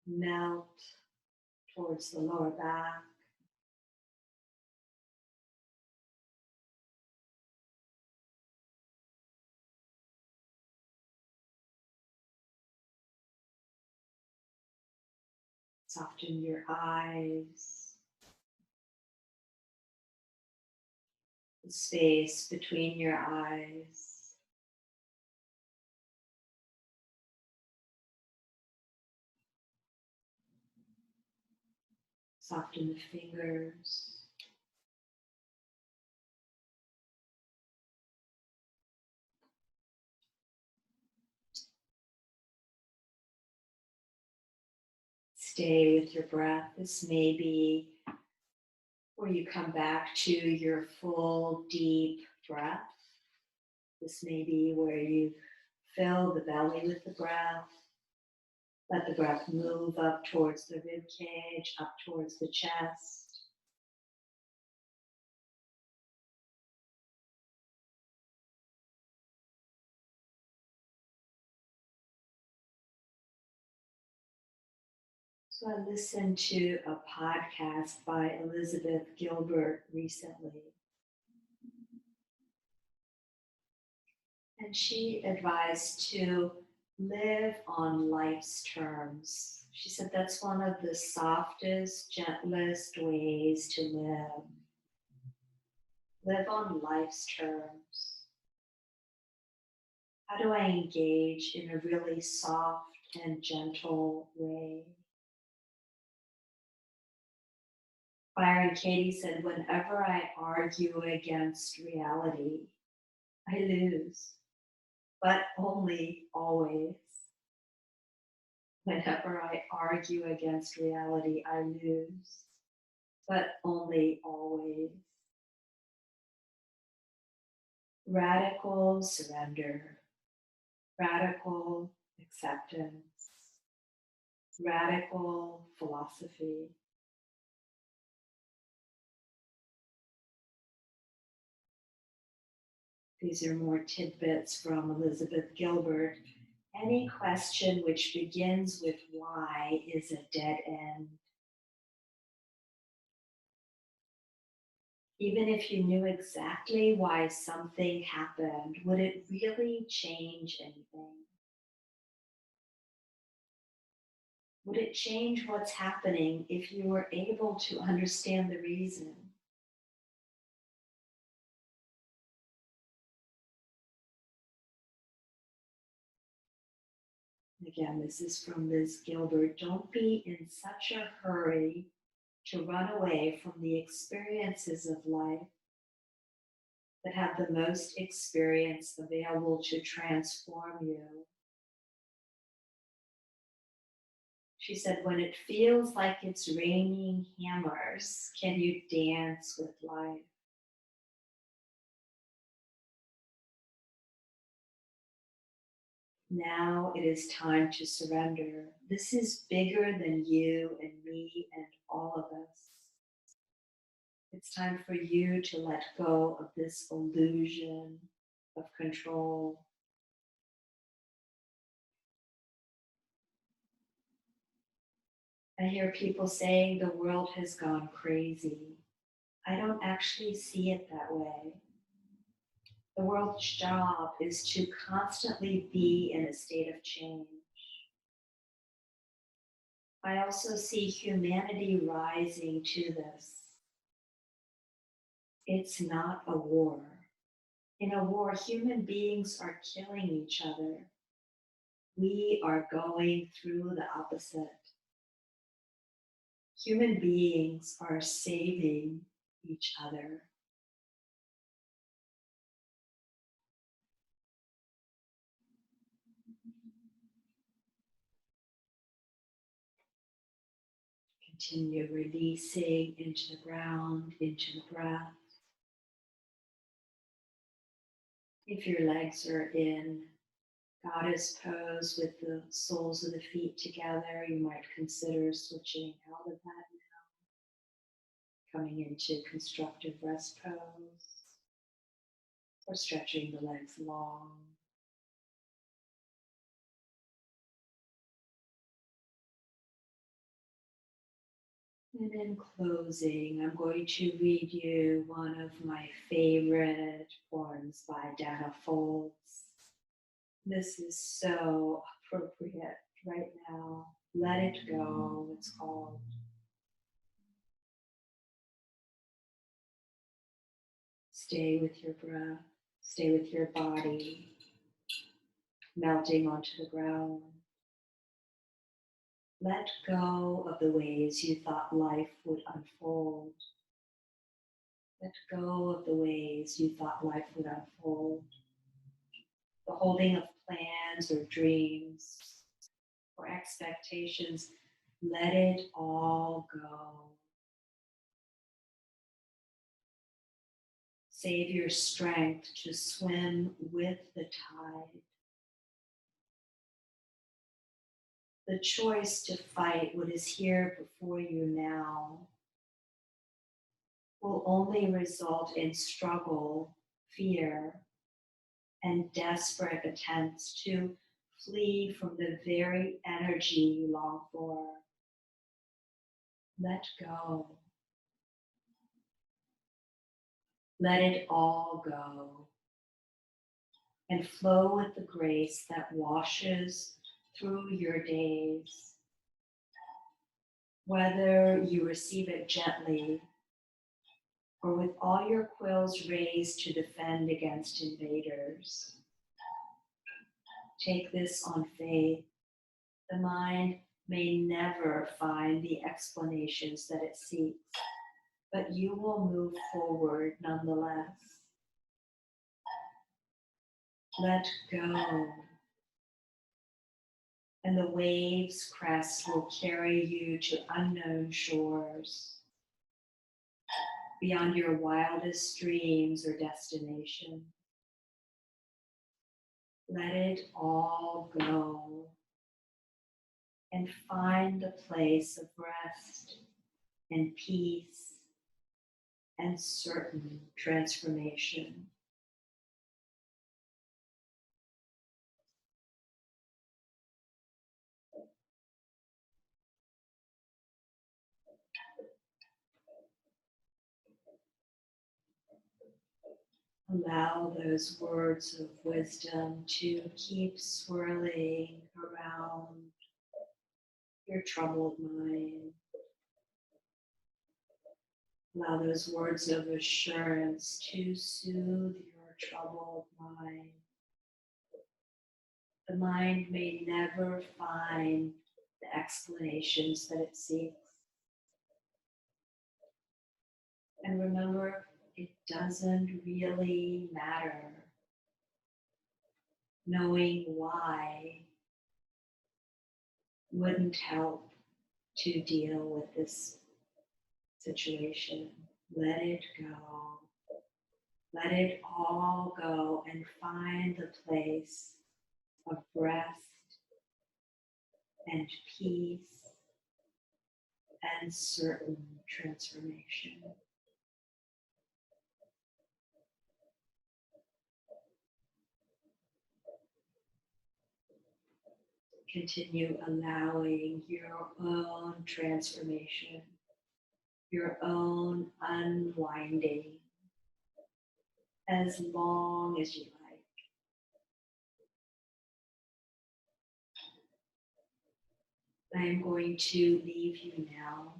melt towards the lower back. Soften your eyes, the space between your eyes. Soften the fingers. Stay with your breath. This may be where you come back to your full, deep breath. This may be where you fill the belly with the breath. Let the breath move up towards the rib cage, up towards the chest. So I listened to a podcast by Elizabeth Gilbert recently, and she advised to live on life's terms. She said that's one of the softest, gentlest ways to live. Live on life's terms. How do I engage in a really soft and gentle way? Byron Katie said, whenever I argue against reality, I lose, but only always. Whenever I argue against reality, I lose, but only always. Radical surrender, radical acceptance, radical philosophy. These are more tidbits from Elizabeth Gilbert. Any question which begins with why is a dead end. Even if you knew exactly why something happened, would it really change anything? Would it change what's happening if you were able to understand the reason? Again, this is from Liz Gilbert. Don't be in such a hurry to run away from the experiences of life that have the most experience available to transform you. She said, when it feels like it's raining hammers, can you dance with life? Now it is time to surrender. This is bigger than you and me and all of us. It's time for you to let go of this illusion of control. I hear people saying the world has gone crazy. I don't actually see it that way. The world's job is to constantly be in a state of change. I also see humanity rising to this. It's not a war. In a war, human beings are killing each other. We are going through the opposite. Human beings are saving each other. Continue releasing into the ground, into the breath. If your legs are in goddess pose with the soles of the feet together, you might consider switching out of that. coming into constructive rest pose, or stretching the legs long. And in closing, I'm going to read you one of my favorite poems by Dana Folds. This is so appropriate right now. Let It Go, it's called. Stay with your breath, stay with your body, melting onto the ground. Let go of the ways you thought life would unfold. Let go of the ways you thought life would unfold. The holding of plans or dreams or expectations, let it all go. Save your strength to swim with the tide. The choice to fight what is here before you now will only result in struggle, fear, and desperate attempts to flee from the very energy you long for. Let go. Let it all go. And flow with the grace that washes through your days. Whether you receive it gently or with all your quills raised to defend against invaders. Take this on faith. The mind may never find the explanations that it seeks, but you will move forward nonetheless. Let go. And the waves' crest will carry you to unknown shores, beyond your wildest dreams or destination. Let it all go and find the place of rest and peace and certain transformation. Allow those words of wisdom to keep swirling around your troubled mind. Allow those words of assurance to soothe your troubled mind. The mind may never find the explanations that it seeks. And remember, it doesn't really matter. Knowing why wouldn't help to deal with this situation. Let it go. Let it all go and find the place of rest and peace and certain transformation. Continue allowing your own transformation, your own unwinding, as long as you like. I am going to leave you now,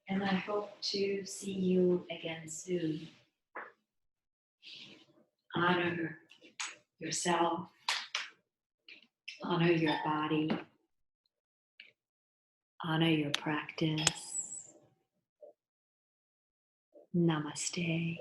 and I hope to see you again soon. Honor yourself, honor your body, honor your practice. Namaste.